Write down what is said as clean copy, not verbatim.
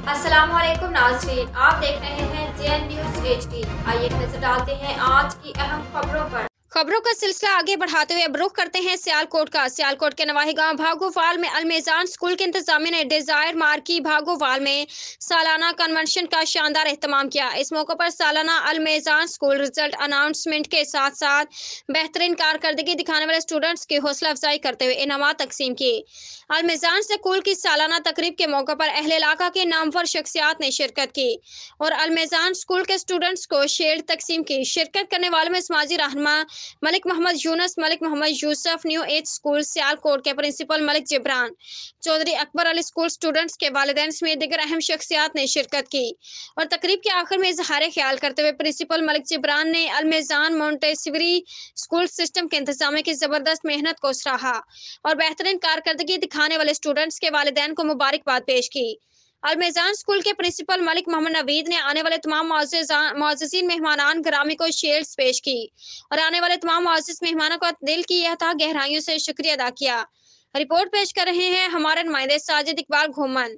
अस्सलाम वालेकुम नाज़रीन, आप देख रहे हैं JN न्यूज़ HD। आइए नजर डालते हैं आज की अहम खबरों पर। खबरों का सिलसिला आगे बढ़ाते हुए अब रुख करते हैं सियालकोट का। सियालकोट के नवाही गांव भागोवाल में अलमेजान स्कूल के इंतजामिया ने डिजायर मार्की भागोवाल में सालाना कन्वेंशन का शानदार एहतमाम किया। इस मौके पर सालाना अलमेजान स्कूल रिजल्ट अनाउंसमेंट के साथ साथ बेहतरीन कारकर्दगी दिखाने वाले स्टूडेंट्स की हौसला अफजाई करते हुए इनामात तकसीम किए। अलमेजान स्कूल की सालाना तकरीब के मौके पर अहले इलाका के नामवर शख्सियात ने शिरकत की और अलमेजान स्कूल के स्टूडेंट्स को शेर तकसीम की। शिरकत करने वालों में समाजी रहनुमा Malik Mohammad Yunus, Malik Mohammad Yusuf, new age school Sialkot के principal Malik Jibran, Chaudhry Akbar Ali school students के वालिदैन समेत दीगर अहम शख्सियात ने शिरकत की और तकरीब के आखिर में इजहार ख्याल करते हुए प्रिंसिपल मलिक जिब्रान ने अलमेजान मोंटेसरी स्कूल सिस्टम के इंतजामिया की जबरदस्त मेहनत को सराहा और बेहतरीन कारकर्दगी दिखाने वाले स्टूडेंट्स के वालिदैन को मुबारकबाद पेश की। अलमेजान स्कूल के प्रिंसिपल मलिक मोहम्मद नवीद ने आने वाले तमाम मुअज़्ज़िज़ीन मेहमानान ग्रामी को शेयर्स पेश की और आने वाले तमाम मुअज़्ज़िज़ मेहमानों का दिल की यह तह गहराइयों से शुक्रिया अदा किया। रिपोर्ट पेश कर रहे हैं हमारे नुमाइंदे साजिद इकबाल घोमन।